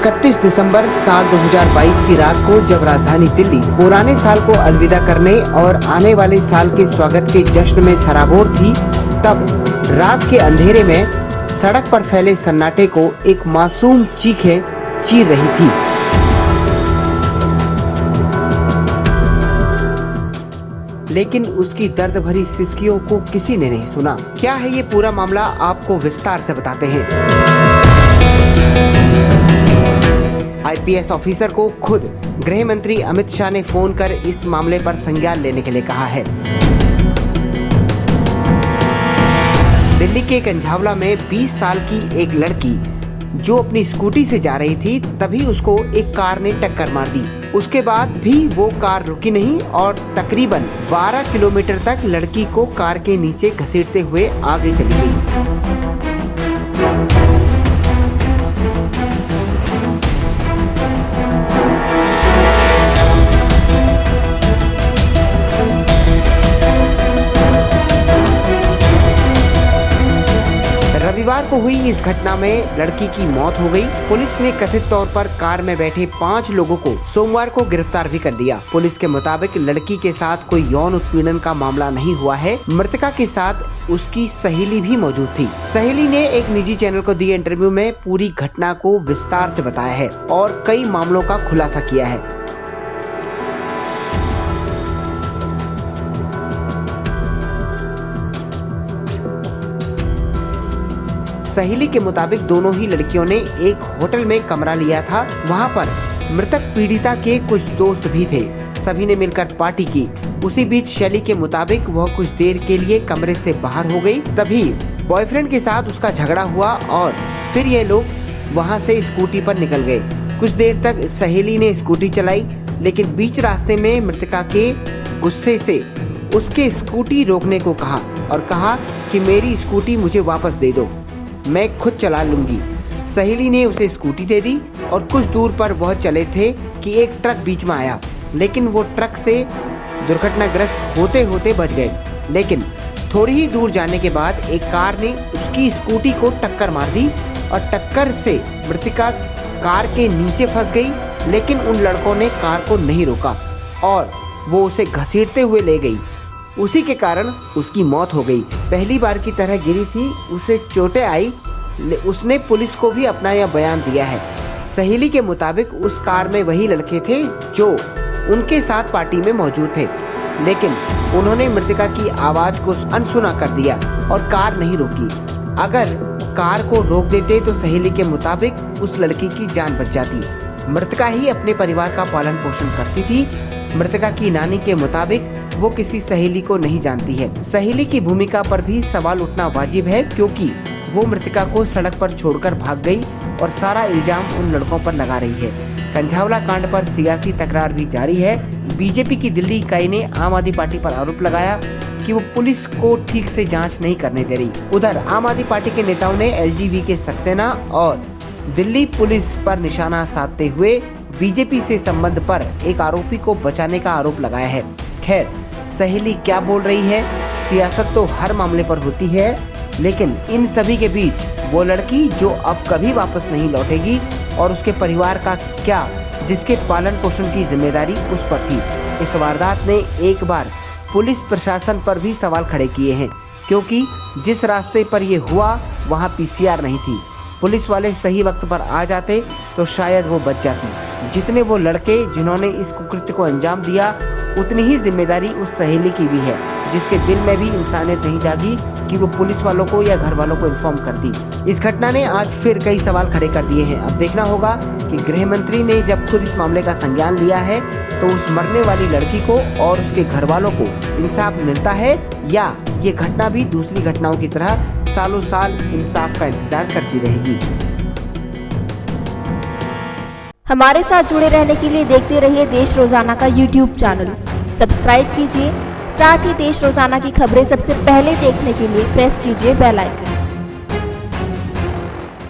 31 दिसंबर साल 2022 की रात को जब राजधानी दिल्ली पुराने साल को अलविदा करने और आने वाले साल के स्वागत के जश्न में सराबोर थी, तब रात के अंधेरे में सड़क पर फैले सन्नाटे को एक मासूम चीखें चीर रही थी। लेकिन उसकी दर्द भरी सिसकियों को किसी ने नहीं सुना। क्या है ये पूरा मामला, आपको विस्तार से बताते हैं। आईपीएस ऑफिसर को खुद गृह मंत्री अमित शाह ने फोन कर इस मामले पर संज्ञान लेने के लिए कहा है। दिल्ली के कंझावला में 20 साल की एक लड़की जो अपनी स्कूटी से जा रही थी, तभी उसको एक कार ने टक्कर मार दी। उसके बाद भी वो कार रुकी नहीं और तकरीबन 12 किलोमीटर तक लड़की को कार के नीचे घसीटते हुए आगे चली गई। रविवार को हुई इस घटना में लड़की की मौत हो गई। पुलिस ने कथित तौर पर कार में बैठे 5 लोगों को सोमवार को गिरफ्तार भी कर लिया। पुलिस के मुताबिक लड़की के साथ कोई यौन उत्पीड़न का मामला नहीं हुआ है। मृतका के साथ उसकी सहेली भी मौजूद थी। सहेली ने एक निजी चैनल को दिए इंटरव्यू में पूरी घटना को विस्तार से बताया है और कई मामलों का खुलासा किया है। सहेली के मुताबिक दोनों ही लड़कियों ने एक होटल में कमरा लिया था। वहां पर मृतक पीड़िता के कुछ दोस्त भी थे। सभी ने मिलकर पार्टी की। उसी बीच शैली के मुताबिक वह कुछ देर के लिए कमरे से बाहर हो गई। तभी बॉयफ्रेंड के साथ उसका झगड़ा हुआ और फिर ये लोग वहां से स्कूटी पर निकल गए। कुछ देर तक सहेली ने स्कूटी चलाई, लेकिन बीच रास्ते में मृतका के गुस्से से उसके स्कूटी रोकने को कहा और कहा कि मेरी स्कूटी मुझे वापस दे दो, मैं खुद चला लूंगी। सहेली ने उसे स्कूटी दे दी और कुछ दूर पर वह चले थे कि एक ट्रक बीच में आया, लेकिन वो ट्रक से दुर्घटनाग्रस्त होते होते बच गए। लेकिन थोड़ी ही दूर जाने के बाद एक कार ने उसकी स्कूटी को टक्कर मार दी और टक्कर से मृतका कार के नीचे फंस गई। लेकिन उन लड़कों ने कार को नहीं रोका और वो उसे घसीटते हुए ले गई। उसी के कारण उसकी मौत हो गई। पहली बार की तरह गिरी थी, उसे चोटें आई। उसने पुलिस को भी अपना यह बयान दिया है। सहेली के मुताबिक उस कार में वही लड़के थे जो उनके साथ पार्टी में मौजूद थे, लेकिन उन्होंने मृतका की आवाज को अनसुना कर दिया और कार नहीं रोकी। अगर कार को रोक देते तो सहेली के मुताबिक उस लड़की की जान बच जाती। मृतका ही अपने परिवार का पालन पोषण करती थी। मृतका की नानी के मुताबिक वो किसी सहेली को नहीं जानती है। सहेली की भूमिका पर भी सवाल उठना वाजिब है, क्योंकि वो मृतका को सड़क पर छोड़कर भाग गई और सारा इल्जाम उन लड़कों पर लगा रही है। कंझावला कांड पर सियासी तकरार भी जारी है। बीजेपी की दिल्ली इकाई ने आम आदमी पार्टी पर आरोप लगाया कि वो पुलिस को ठीक से जांच नहीं करने दे रही। उधर आम आदमी पार्टी के नेताओं ने एलजीबी के सक्सेना और दिल्ली पुलिस पर निशाना साधते हुए बीजेपी से संबंध पर एक आरोपी को बचाने का आरोप लगाया है। खैर, सहेली क्या बोल रही है, सियासत तो हर मामले पर होती है, लेकिन इन सभी के बीच वो लड़की जो अब कभी वापस नहीं लौटेगी और उसके परिवार का क्या, जिसके पालन पोषण की जिम्मेदारी उस पर थी। इस वारदात ने एक बार पुलिस प्रशासन पर भी सवाल खड़े किए हैं, क्योंकि जिस रास्ते पर ये हुआ वहाँ पीसीआर नहीं थी। पुलिस वाले सही वक्त पर आ जाते तो शायद वो बच जाती। जितने वो लड़के जिन्होंने इस कुकृत्य को अंजाम दिया, उतनी ही जिम्मेदारी उस सहेली की भी है, जिसके दिल में भी इंसानियत नहीं जागी कि वो पुलिस वालों को या घर वालों को इन्फॉर्म करती। इस घटना ने आज फिर कई सवाल खड़े कर दिए हैं। अब देखना होगा कि गृह मंत्री ने जब खुद इस मामले का संज्ञान लिया है तो उस मरने वाली लड़की को और उसके घर वालों को इंसाफ मिलता है, या ये घटना भी दूसरी घटनाओं की तरह सालों साल इंसाफ का इंतजार करती रहेगी। हमारे साथ जुड़े रहने के लिए देखते रहिए देश रोजाना का YouTube चैनल। सब्सक्राइब कीजिए, साथ ही देश रोजाना की खबरें सबसे पहले देखने के लिए प्रेस कीजिए बेल आइकन।